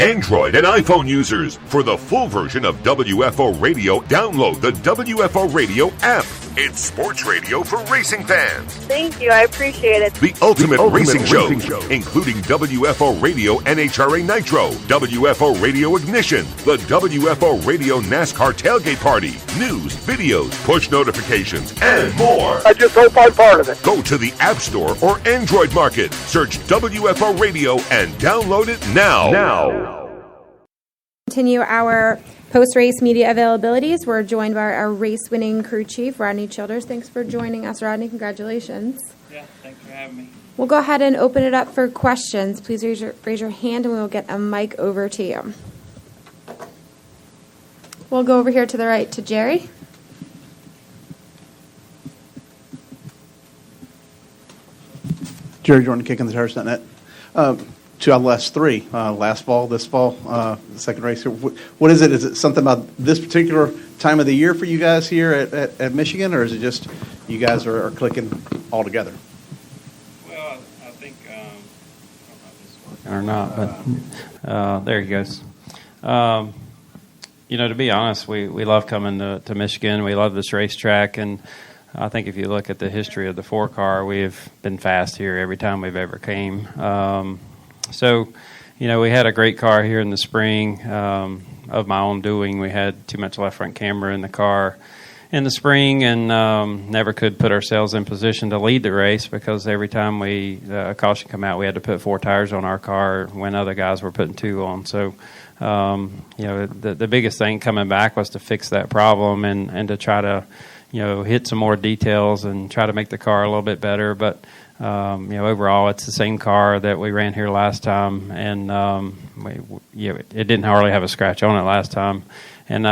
Android and iPhone users. For the full version of WFO Radio, download the WFO Radio app. It's sports radio for racing fans. Thank you. I appreciate it. The ultimate racing show, including WFO Radio NHRA Nitro, WFO Radio Ignition, the WFO Radio NASCAR Tailgate Party, news, videos, push notifications, and more. I just hope I'm part of it. Go to the App Store or Android Market, search WFO Radio, and download it now. Continue our post-race media availabilities. We're joined by our race-winning crew chief, Rodney Childers. Thanks for joining us, Rodney. Congratulations. Yeah, thanks for having me. We'll go ahead and open it up for questions. Please raise your hand, and we will get a mic over to you. We'll go over here to the right to Jerry. Jerry Jordan, Kicking the Tires.net. Two out of the last three, last fall, this fall, the second race here. What is it? Is it something about this particular time of the year for you guys here at Michigan, or is it just you guys are clicking all together? Well, I think, I don't know if this is working or not, but there he goes. To be honest, we love coming to Michigan. We love this racetrack, and I think if you look at the history of the 4-car, we've been fast here every time we've ever came. So, we had a great car here in the spring. Of my own doing, we had too much left front camera in the car in the spring, and never could put ourselves in position to lead the race because every time a caution come out, we had to put 4 tires on our car when other guys were putting 2 on. So, the biggest thing coming back was to fix that problem and to try to hit some more details and try to make the car a little bit better. But, overall, it's the same car that we ran here last time, and it didn't hardly have a scratch on it last time. And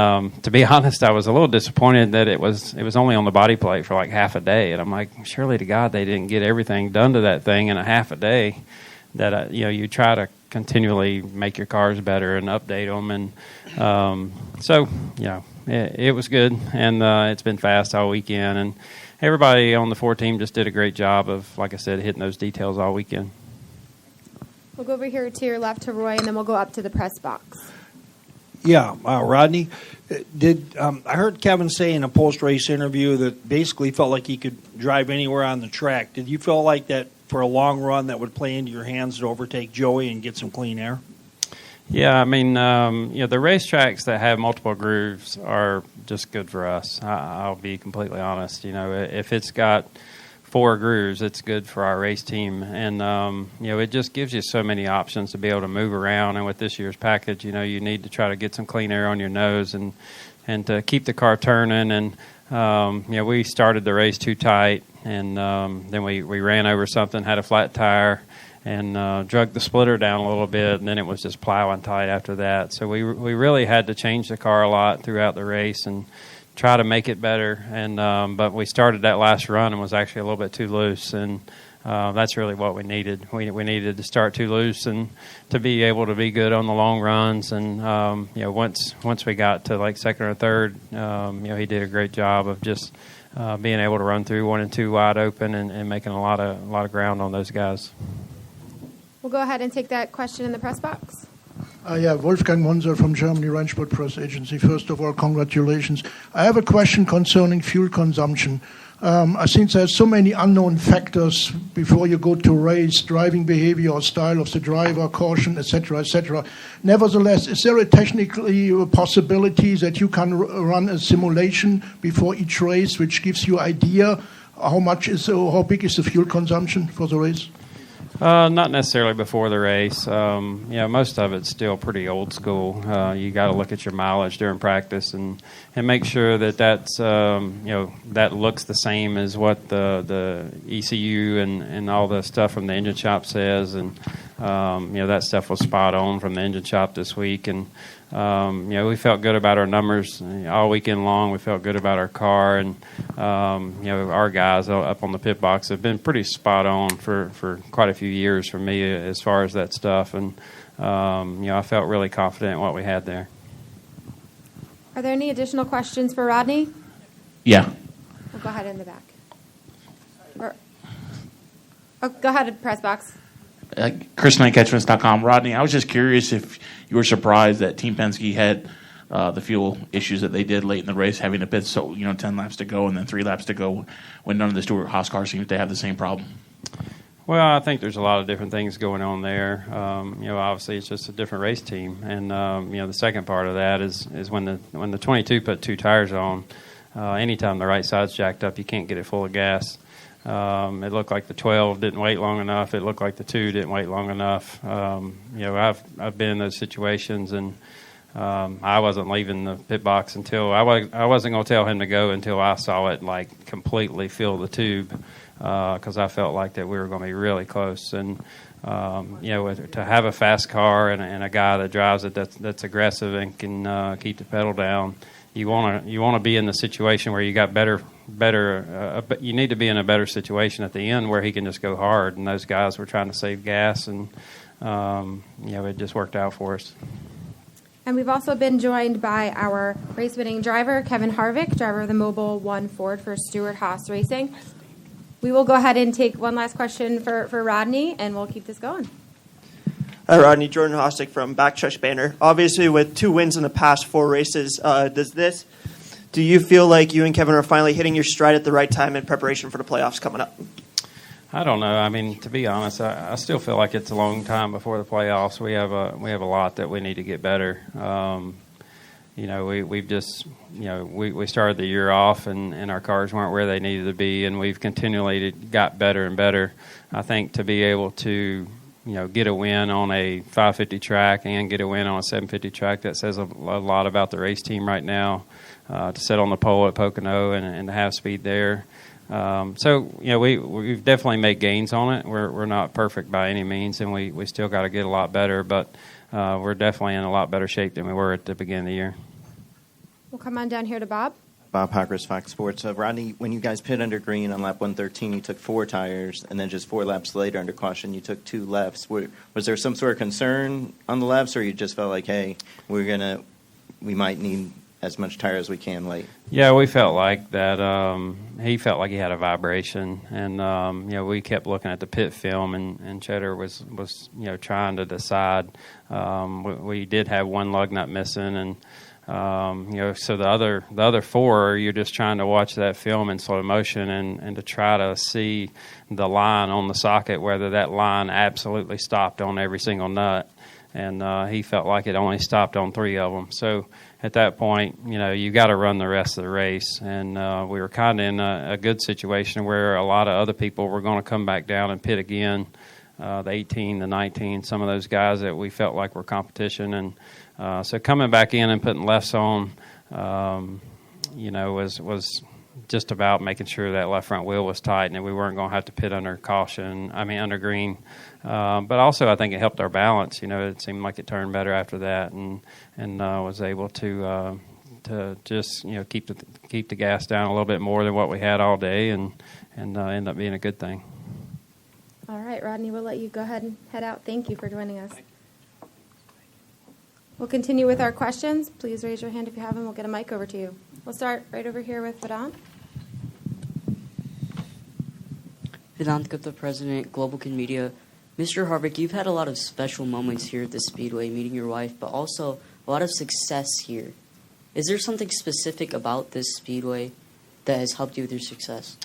to be honest, I was a little disappointed that it was only on the body plate for like half a day. And I'm like, surely to God they didn't get everything done to that thing in a half a day. That you try to continually make your cars better and update them, and it was good, and it's been fast all weekend, and everybody on the 4 team just did a great job of, like I said, hitting those details all weekend. We'll go over here to your left to Roy, and then we'll go up to the press box. Yeah, Rodney, I heard Kevin say in a post-race interview that basically felt like he could drive anywhere on the track. Did you feel like that for a long run that would play into your hands to overtake Joey and get some clean air? Yeah, I mean, the racetracks that have multiple grooves are just good for us. I'll be completely honest. If it's got 4 grooves, it's good for our race team. And, it just gives you so many options to be able to move around. And with this year's package, you need to try to get some clean air on your nose and to keep the car turning. And, we started the race too tight, and then we ran over something, had a flat tire, and drug the splitter down a little bit, and then it was just plowing tight after that. So we really had to change the car a lot throughout the race and try to make it better. And but we started that last run and was actually a little bit too loose, and that's really what we needed. We needed to start too loose and to be able to be good on the long runs. And once we got to like second or third, he did a great job of just being able to run through 1 and 2 wide open and making a lot of ground on those guys. We'll go ahead and take that question in the press box. Wolfgang Monser from Germany Rennsport Press Agency. First of all, congratulations. I have a question concerning fuel consumption. I think there's so many unknown factors before you go to race, driving behavior or style of the driver, caution, etc., etc. Nevertheless, is there a technically possibility that you can run a simulation before each race, which gives you idea how big is the fuel consumption for the race? Not necessarily before the race. Most of it's still pretty old school. You got to look at your mileage during practice and make sure that's that looks the same as what the ECU and all the stuff from the engine shop says, and that stuff was spot on from the engine shop this week. And we felt good about our numbers all weekend long. We felt good about our car, and our guys up on the pit box have been pretty spot on for quite a few years for me as far as that stuff. And I felt really confident in what we had there. Are there any additional questions for Rodney? Yeah. We'll go ahead in the back. Go ahead, press box. Chris9Catchments.com. Rodney, I was just curious if you were surprised that Team Penske had the fuel issues that they did late in the race, having to pit 10 laps to go and then 3 laps to go, when none of the Stewart-Haas cars seem to have the same problem. Well, I think there's a lot of different things going on there. Obviously it's just a different race team, and the second part of that is when the 22 put 2 tires on. Anytime the right side's jacked up, you can't get it full of gas. It looked like the 12 didn't wait long enough. It looked like the 2 didn't wait long enough. I've been in those situations, and I wasn't leaving the pit box until I wasn't going to tell him to go until I saw it like completely fill the tube, because I felt like that we were going to be really close. And to have a fast car and a guy that drives it that's aggressive and can keep the pedal down, you want to be in the situation where you got better. You need to be in a better situation at the end where he can just go hard. And those guys were trying to save gas, and it just worked out for us. And we've also been joined by our race-winning driver, Kevin Harvick, driver of the Mobil 1 Ford for Stewart-Haas Racing. We will go ahead and take one last question for Rodney, and we'll keep this going. Hi, Rodney. Jordan Hostic from Backstretch Banner. Obviously, with 2 wins in the past 4 races, do you feel like you and Kevin are finally hitting your stride at the right time in preparation for the playoffs coming up? I don't know. I mean, to be honest, I still feel like it's a long time before the playoffs. We have a lot that we need to get better. We've just we started the year off and our cars weren't where they needed to be, and we've continually got better and better. I think to be able to get a win on a 550 track and get a win on a 750 track, that says a lot about the race team right now. To sit on the pole at Pocono and to have speed there. We've definitely made gains on it. We're not perfect by any means, and we still got to get a lot better, but we're definitely in a lot better shape than we were at the beginning of the year. We'll come on down here to Bob. Bob Hockers, Fox Sports. Rodney, when you guys pit under green on lap 113, you took 4 tires, and then just 4 laps later under caution, you took 2 lefts. Was there some sort of concern on the lefts, or you just felt like, hey, we might need as much tire as we can late? Yeah, we felt like that. He felt like he had a vibration, and we kept looking at the pit film, and Cheddar was trying to decide. We did have 1 lug nut missing, and so the other 4, you're just trying to watch that film in slow motion and to try to see the line on the socket, whether that line absolutely stopped on every single nut. And he felt like it only stopped on 3 of them. So at that point, you got to run the rest of the race. And we were kind of in a good situation where a lot of other people were going to come back down and pit again, the 18, the 19, some of those guys that we felt like were competition. And so coming back in and putting lefts on, was just about making sure that left front wheel was tight and that we weren't going to have to pit under green. But also, I think it helped our balance. It seemed like it turned better after that, and was able to just keep the gas down a little bit more than what we had all day, and end up being a good thing. All right, Rodney, we'll let you go ahead and head out. Thank you for joining us. We'll continue with our questions. Please raise your hand if you have them. We'll get a mic over to you. We'll start right over here with Vedant. Vedant Gupta, President, Global Kin Media. Mr. Harvick, you've had a lot of special moments here at the Speedway, meeting your wife, but also a lot of success here. Is there something specific about this Speedway that has helped you with your success?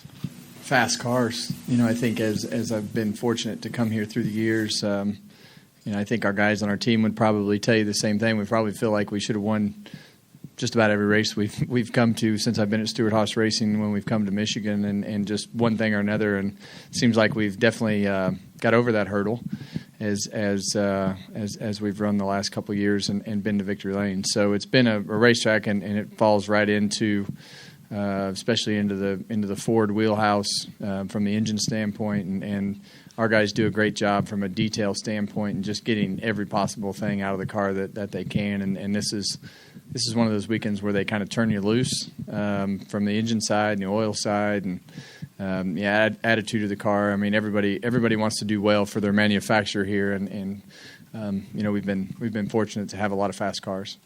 Fast cars. I think as I've been fortunate to come here through the years, I think our guys on our team would probably tell you the same thing. We probably feel like we should have won just about every race we've come to since I've been at Stewart-Haas Racing when we've come to Michigan, and just one thing or another. And it seems like we've definitely got over that hurdle as we've run the last couple of years and been to victory lane. So it's been a racetrack, and it falls right into especially into the Ford wheelhouse from the engine standpoint, and our guys do a great job from a detail standpoint and just getting every possible thing out of the car that they can. And this is one of those weekends where they kind of turn you loose from the engine side and the oil side and attitude of the car. I mean, everybody wants to do well for their manufacturer here, and we've been fortunate to have a lot of fast cars.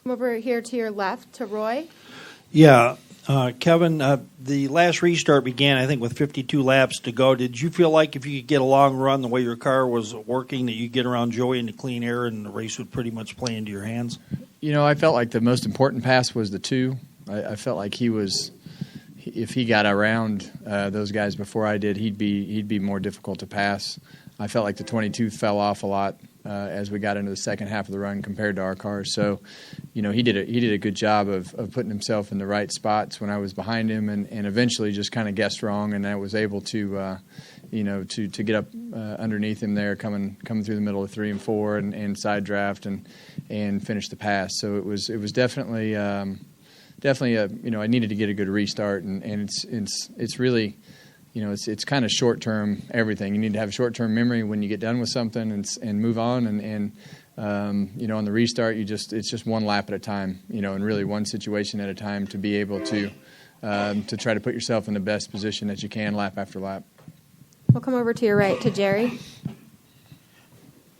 Come over here to your left to Roy. Yeah, Kevin, the last restart began, I think, with 52 laps to go. Did you feel like if you could get a long run the way your car was working, that you get around Joey into clean air and the race would pretty much play into your hands? I felt like the most important pass was the 2. I felt like if he got around those guys before I did, he'd be more difficult to pass. I felt like the 22 fell off a lot as we got into the second half of the run compared to our cars. So, he did a good job of putting himself in the right spots when I was behind him, and eventually just kind of guessed wrong, and I was able to, to get up underneath him there, coming through the middle of 3 and 4, and side draft and finish the pass. So it was definitely I needed to get a good restart, and it's really. It's kind of short-term everything. You need to have short-term memory when you get done with something and move on. And on the restart, it's just one lap at a time, and really one situation at a time to be able to try to put yourself in the best position that you can lap after lap. We'll come over to your right to Jerry.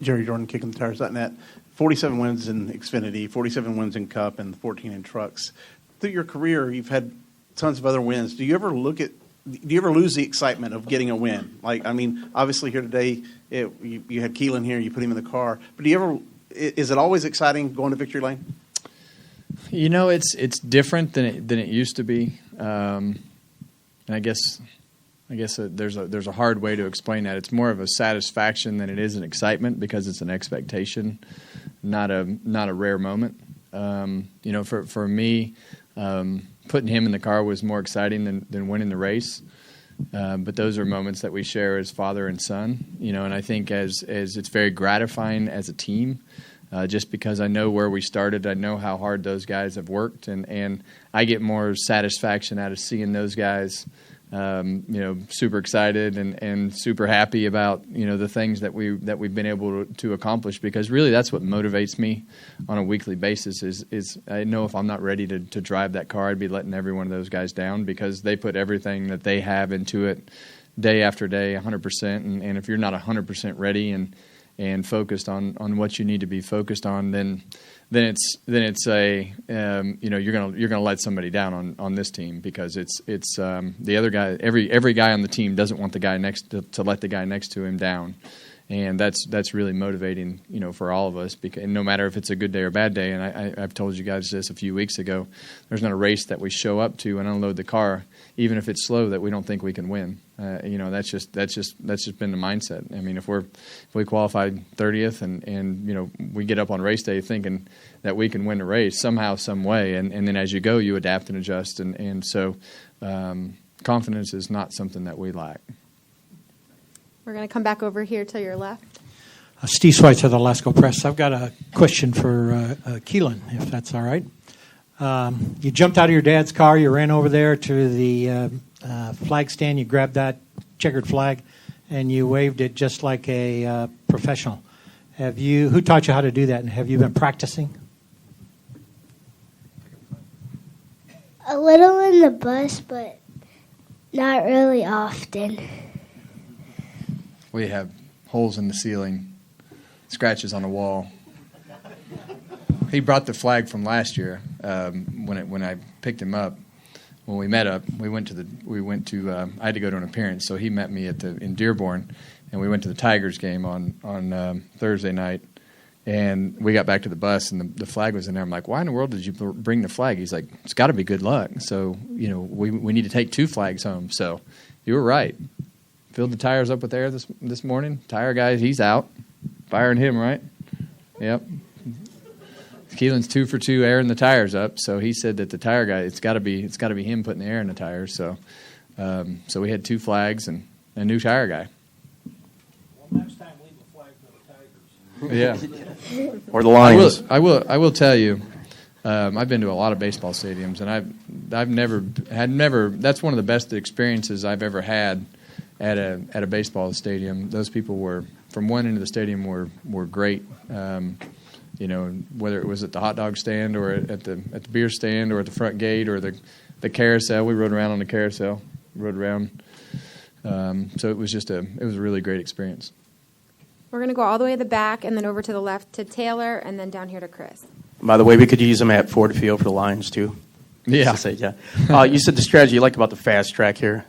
Jerry Jordan, KickingTheTires.net. 47 wins in Xfinity, 47 wins in Cup, and 14 in trucks. Through your career, you've had tons of other wins. Do you ever lose the excitement of getting a win? Obviously here today, you had Keelan here, you put him in the car. But is it always exciting going to victory lane? It's different than it used to be. And I guess there's a hard way to explain that. It's more of a satisfaction than it is an excitement because it's an expectation, not a rare moment. For me, putting him in the car was more exciting than winning the race. But those are moments that we share as father and son, and I think as it's very gratifying as a team, just because I know where we started, I know how hard those guys have worked, and I get more satisfaction out of seeing those guys, super excited and super happy about, the things that we've been able to accomplish, because really that's what motivates me on a weekly basis is I know if I'm not ready to drive that car, I'd be letting every one of those guys down because they put everything that they have into it day after day, 100%. And if you're not 100% ready and focused on what you need to be focused on, then it's you're gonna let somebody down on this team, because it's the other guy, every guy on the team doesn't want the guy next to let the guy next to him down, and that's really motivating, for all of us, because no matter if it's a good day or a bad day. And I've told you guys this a few weeks ago, there's not a race that we show up to and unload the car, even if it's slow, that we don't think we can win. That's just been the mindset. I mean, if we qualified 30th and we get up on race day thinking that we can win the race somehow, some way, and then as you go, you adapt and adjust, and so confidence is not something that we lack. We're going to come back over here to your left. Steve Schweitzer of the Lasco Press. I've got a question for Keelan, if that's all right. You jumped out of your dad's car, you ran over there to the flag stand, you grabbed that checkered flag, and you waved it just like a professional. Who taught you how to do that, and have you been practicing? A little in the bus, but not really often. We have holes in the ceiling, scratches on the wall. He brought the flag from last year when I picked him up. When we met up, I had to go to an appearance, so he met me in Dearborn, and we went to the Tigers game on Thursday night. And we got back to the bus, and the flag was in there. I'm like, why in the world did you bring the flag? He's like, it's got to be good luck. So, we need to take 2 flags home. So you were right. Filled the tires up with air this morning. Tire guy, he's out. Firing him, right? Yep. Keelan's 2 for 2 airing the tires up. So he said that the tire guy, it's got to be him putting the air in the tires. So we had 2 flags and a new tire guy. Well, next time leave a flag for the Tigers. Yeah. Or the Lions. I will tell you, I've been to a lot of baseball stadiums, and I've never. That's one of the best experiences I've ever had at a baseball stadium. Those people were from one end of the stadium were great. Whether it was at the hot dog stand or at the beer stand or at the front gate or the carousel. We rode around on the carousel. Rode around. So it was a really great experience. We're going to go all the way to the back and then over to the left to Taylor and then down here to Chris. By the way, we could use them at Ford Field for the Lions, too. Yeah. To say, yeah. You said the strategy you liked about the fast track here.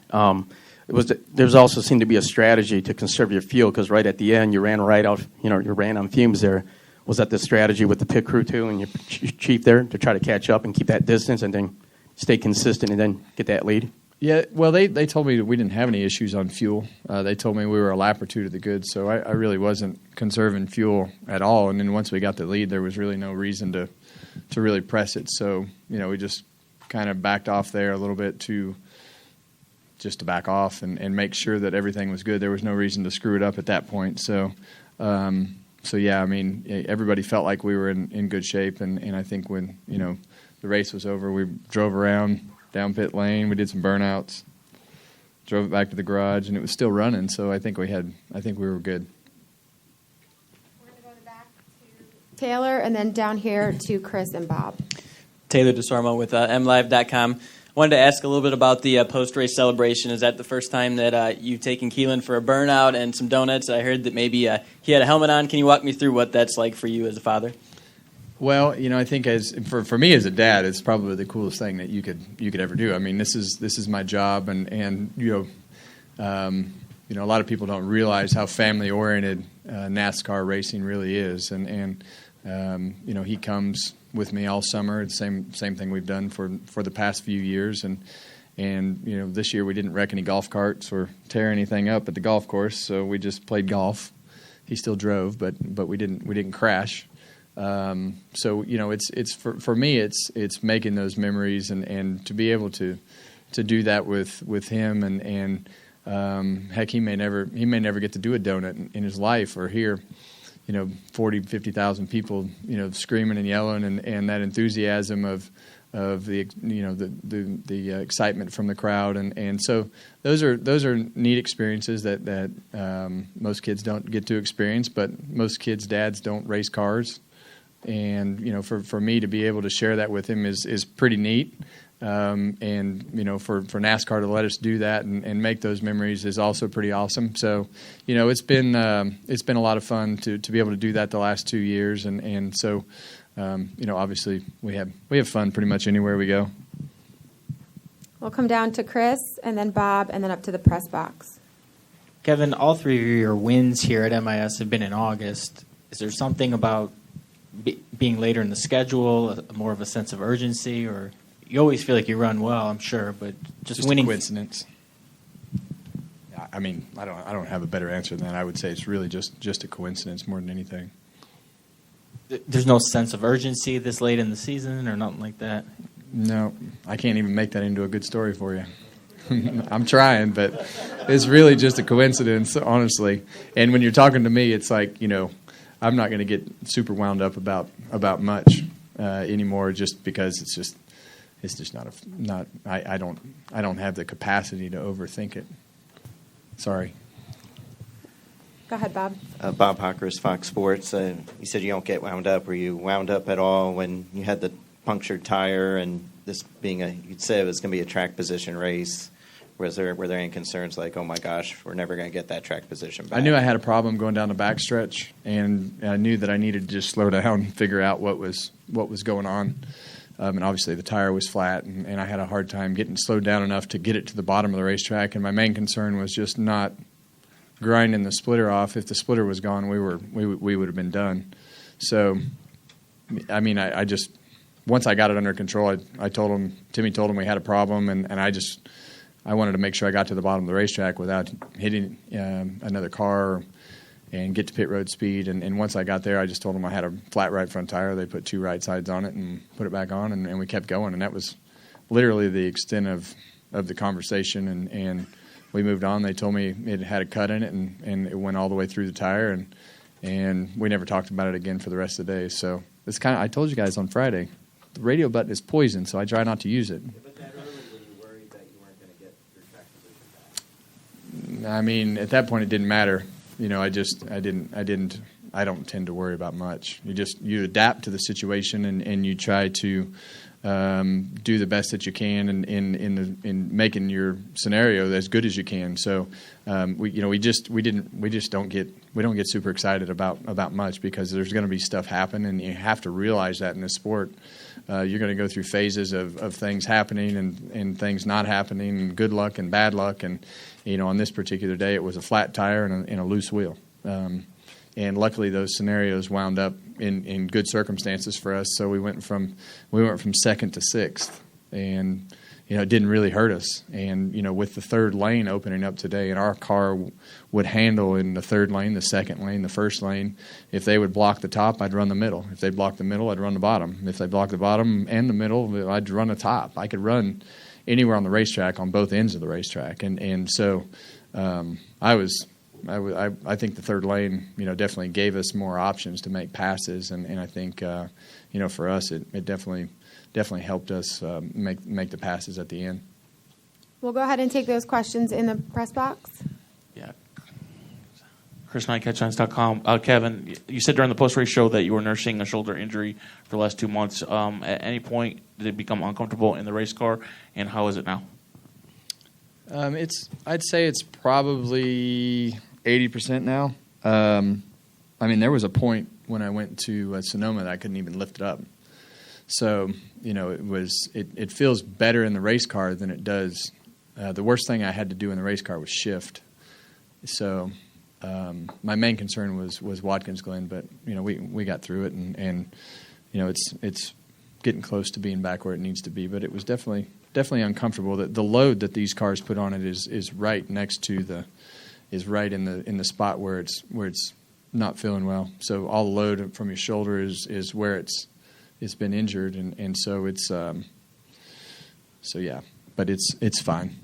There's also seemed to be a strategy to conserve your fuel because right at the end you ran right out. You ran on fumes there. Was that the strategy with the pit crew too, and your chief there to try to catch up and keep that distance and then stay consistent and then get that lead? Yeah, well, they told me that we didn't have any issues on fuel. They told me we were a lap or two to the good, so I really wasn't conserving fuel at all. And then once we got the lead, there was really no reason to really press it. So, we just kind of backed off there a little bit to back off and make sure that everything was good. There was no reason to screw it up at that point. So, yeah, I mean, everybody felt like we were in good shape. And I think when, the race was over, we drove around down pit lane. We did some burnouts, drove it back to the garage, and it was still running. So I think we were good. We're going to go back to Taylor and then down here to Chris and Bob. Taylor DeSormo with MLive.com. Wanted to ask a little bit about the post-race celebration. Is that the first time that you've taken Keelan for a burnout and some donuts? I heard that maybe he had a helmet on. Can you walk me through what that's like for you as a father? Well, I think for me as a dad, it's probably the coolest thing that you could ever do. I mean, this is my job, and a lot of people don't realize how family oriented NASCAR racing really is, and he comes with me all summer. It's the same thing we've done for the past few years, and this year we didn't wreck any golf carts or tear anything up at the golf course, so we just played golf. He still drove, but we didn't crash. So it's for me it's making those memories and to be able to do that with him and heck, he may never get to do a donut in his life or hear 40,000-50,000 people screaming and yelling and that enthusiasm of the the excitement from the crowd and so those are neat experiences that most kids don't get to experience, but most kids' dads don't race cars. And for me to be able to share that with him is pretty neat, and for NASCAR to let us do that and make those memories is also pretty awesome. So it's been a lot of fun to be able to do that the last 2 years, and so obviously we have fun pretty much anywhere we go. We'll come down to Chris and then Bob and then up to the press box. Kevin, all three of your wins here at MIS have been in August. Is there something about being later in the schedule, more of a sense of urgency, or you always feel like you run well, I'm sure, but just winning. A coincidence. I mean, I don't have a better answer than that. I would say it's really just a coincidence more than anything. There's no sense of urgency this late in the season or nothing like that? No, I can't even make that into a good story for you. I'm trying, but it's really just a coincidence, honestly. And when you're talking to me, it's like, I'm not going to get super wound up about much anymore, just because it's just not. I don't have the capacity to overthink it. Sorry. Go ahead, Bob. Bob Hawkers, Fox Sports. You said you don't get wound up. Were you wound up at all when you had the punctured tire and this being you'd say it was going to be a track position race? Were there any concerns like, oh my gosh, we're never going to get that track position back? I knew I had a problem going down the backstretch, and I knew that I needed to just slow down and figure out what was going on. And obviously the tire was flat, and I had a hard time getting slowed down enough to get it to the bottom of the racetrack. And my main concern was just not grinding the splitter off. If the splitter was gone, we would have been done. So, I mean, I just once I got it under control, Timmy told him we had a problem, and I wanted to make sure I got to the bottom of the racetrack without hitting another car and get to pit road speed. And once I got there, I just told them I had a flat right front tire. They put two right sides on it and put it back on, and we kept going. And that was literally the extent of the conversation. And we moved on. They told me it had a cut in it, and it went all the way through the tire. And we never talked about it again for the rest of the day. So it's kind of, I told you guys on Friday, the radio button is poison, so I try not to use it. I mean, at that point, it didn't matter. I don't tend to worry about much. You adapt to the situation and you try to do the best that you can in making your scenario as good as you can. So we don't get super excited about much, because there's going to be stuff happen, and you have to realize that in this sport. You're going to go through phases of things happening and things not happening, and good luck and bad luck. And on this particular day, it was a flat tire and a loose wheel. And luckily, those scenarios wound up in good circumstances for us. So we went from second to sixth, and it didn't really hurt us. And with the third lane opening up today, and our car would handle in the third lane, the second lane, the first lane. If they would block the top, I'd run the middle. If they blocked the middle, I'd run the bottom. If they blocked the bottom and the middle, I'd run the top. I could run anywhere on the racetrack on both ends of the racetrack, and so I think the third lane, definitely gave us more options to make passes, and I think, for us, it definitely helped us make the passes at the end. We'll go ahead and take those questions in the press box. Yeah. Chris Knight, CatchLines.com. Kevin, you said during the post-race show that you were nursing a shoulder injury for the last 2 months. At any point, did it become uncomfortable in the race car, and how is it now? I'd say it's probably 80% now. There was a point when I went to Sonoma that I couldn't even lift it up. So, it feels better in the race car than it does. The worst thing I had to do in the race car was shift. So, my main concern was Watkins Glen, but we got through it, and it's getting close to being back where it needs to be. But it was definitely uncomfortable. The load that these cars put on it is right next to is right in the spot where it's not feeling well. So all the load from your shoulder is where it's been injured, and so it's but it's fine.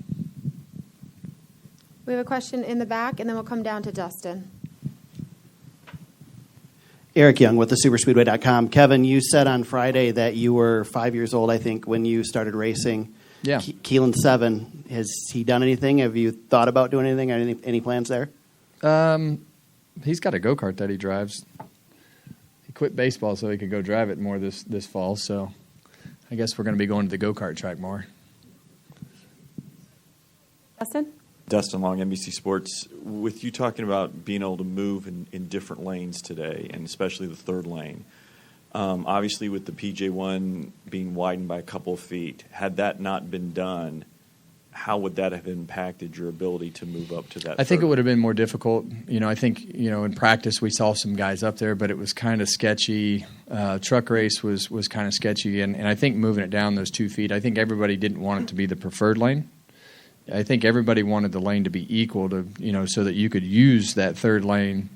We have a question in the back, and then we'll come down to Dustin. Eric Young with the Superspeedway.com. Kevin, you said on Friday that you were 5 years old, I think, when you started racing. Yeah. Keelan's 7. Has he done anything? Have you thought about doing anything? Any plans there? He's got a go-kart that he drives. He quit baseball so he could go drive it more this fall. So I guess we're going to be going to the go-kart track more. Dustin? Dustin Long, NBC Sports. With you talking about being able to move in different lanes today, and especially the third lane, obviously with the PJ1 being widened by a couple of feet, had that not been done, how would that have impacted your ability to move up to that? I think it would have been more difficult. I think, in practice we saw some guys up there, but it was kind of sketchy. Truck race was kind of sketchy, and I think moving it down those 2 feet, I think everybody didn't want it to be the preferred lane. I think everybody wanted the lane to be equal to, so that you could use that third lane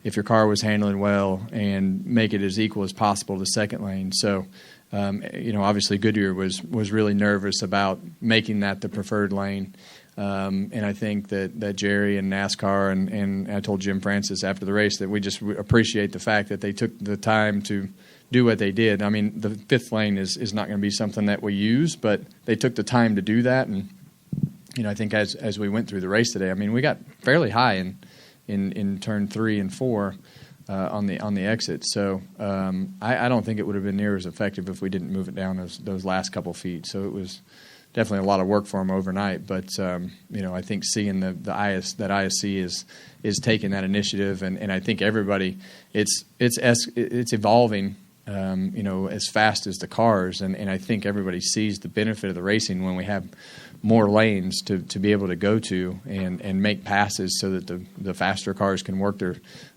if your car was handling well and make it as equal as possible to second lane. So, obviously Goodyear was really nervous about making that the preferred lane. And I think that Jerry and NASCAR and I told Jim Francis after the race that we just appreciate the fact that they took the time to do what they did. I mean, the fifth lane is not going to be something that we use, but they took the time to do that. And, I think as we went through the race today, we got fairly high in turn 3 and 4 on the exit. So I don't think it would have been near as effective if we didn't move it down those last couple feet. So it was definitely a lot of work for them overnight. But I think seeing that ISC is taking that initiative, and I think everybody it's evolving. As fast as the cars, and I think everybody sees the benefit of the racing when we have more lanes to be able to go to and make passes so that the faster cars can work their.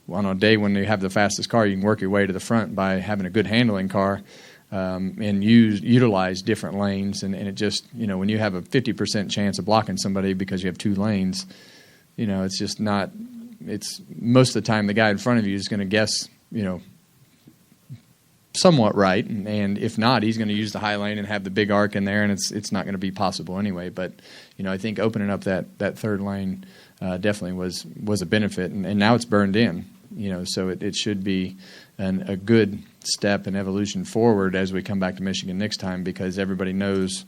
On a day when you have the fastest car, you can work your way to the front by having a good handling car and utilize different lanes. And it just, when you have a 50% chance of blocking somebody because you have 2 lanes, it's just not. It's most of the time the guy in front of you is going to guess, somewhat right, and if not, he's going to use the high lane and have the big arc in there, and it's not going to be possible anyway. But I think opening up that third lane definitely was a benefit, and now it's burned in. So it should be a good step and evolution forward as we come back to Michigan next time, because everybody knows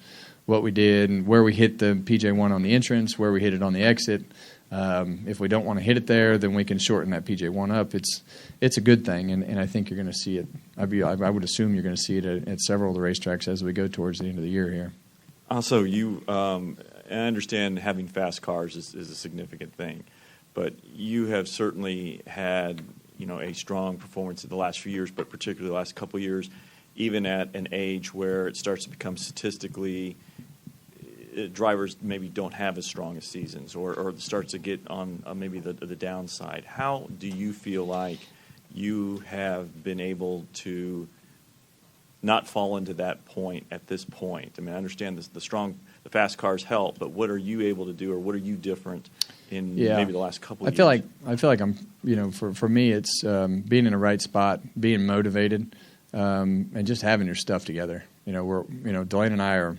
what we did and where we hit the PJ1 on the entrance, where we hit it on the exit. If we don't want to hit it there, then we can shorten that PJ1 up. It's a good thing, and I think you're going to see it. I would assume you're going to see it at several of the racetracks as we go towards the end of the year here. Also, I understand having fast cars is a significant thing, but you have certainly had a strong performance in the last few years, but particularly the last couple of years, even at an age where it starts to become statistically drivers maybe don't have as strong as seasons, or starts to get on maybe the downside. How do you feel like you have been able to not fall into that point at this point? I mean, I understand the fast cars help, but what are you able to do, or what are you different in maybe the last couple of years? I feel like I'm, for me, it's being in the right spot, being motivated, and just having your stuff together. Delaney and I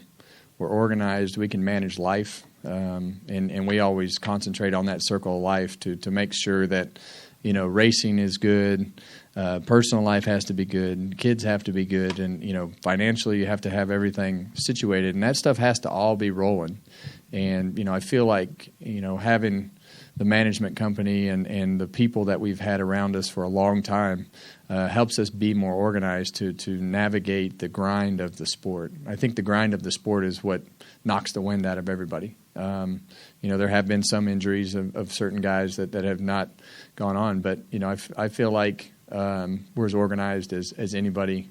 we're organized. We can manage life, and we always concentrate on that circle of life to make sure that racing is good, personal life has to be good, kids have to be good, and financially you have to have everything situated, and that stuff has to all be rolling. And I feel like having the management company and the people that we've had around us for a long time helps us be more organized to navigate the grind of the sport. I think the grind of the sport is what knocks the wind out of everybody. There have been some injuries of certain guys that have not gone on, but I feel like we're as organized as anybody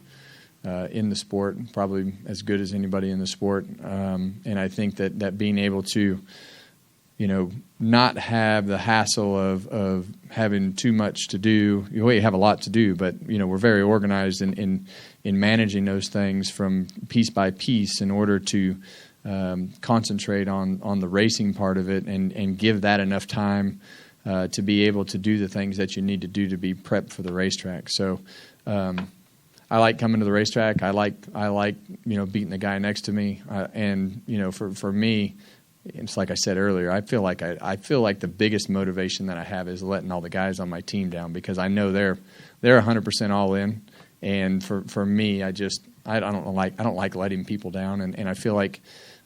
in the sport, probably as good as anybody in the sport. And I think that being able to not have the hassle of having too much to do. We have a lot to do, but we're very organized in managing those things from piece by piece in order to concentrate on the racing part of it and give that enough time to be able to do the things that you need to do to be prepped for the racetrack. So I like coming to the racetrack. I like beating the guy next to me, and for me, it's like I said earlier, I feel like the biggest motivation that I have is letting all the guys on my team down, because I know they're 100% all in, and for me, I don't like letting people down, and I feel like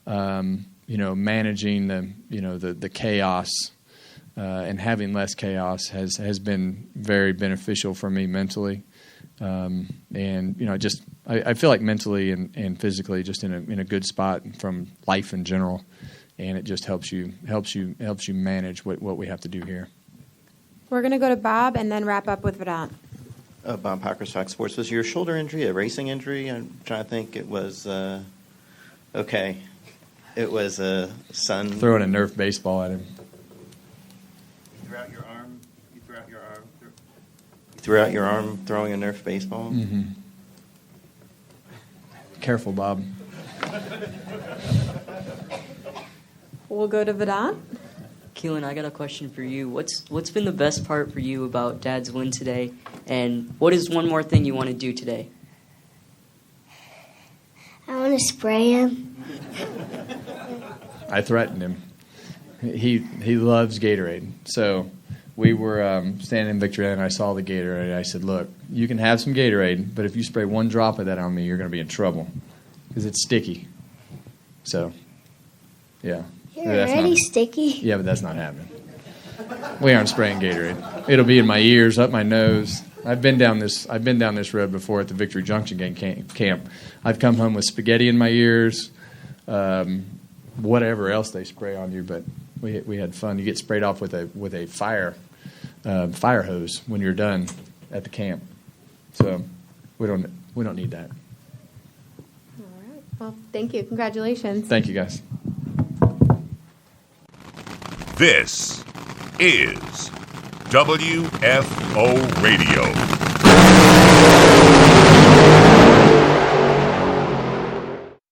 managing the chaos and having less chaos has been very beneficial for me mentally, and I feel like mentally and physically just in a good spot from life in general. And it just helps you manage what we have to do here. We're going to go to Bob and then wrap up with Vedant. Bob Packers, Fox Sports. Was your shoulder injury a racing injury? I'm trying to think. It was okay. It was a son throwing a Nerf baseball at him. You threw out your arm. You threw out your arm throwing a Nerf baseball. Mm-hmm. Careful, Bob. We'll go to Vedant. Keelan, I got a question for you. What's been the best part for you about Dad's win today, and what is one more thing you want to do today? I want to spray him. I threatened him. He loves Gatorade. So we were standing in Victory Lane, and I saw the Gatorade, and I said, look, you can have some Gatorade, but if you spray one drop of that on me, you're going to be in trouble because it's sticky. So, yeah. You're already sticky. Yeah, but that's not happening. We aren't spraying Gatorade. It'll be in my ears, up my nose. I've been down this road before at the Victory Junction camp. I've come home with spaghetti in my ears, whatever else they spray on you. But we had fun. You get sprayed off with a fire hose when you're done at the camp. So we don't need that. All right. Well, thank you. Congratulations. Thank you, guys. This is WFO Radio.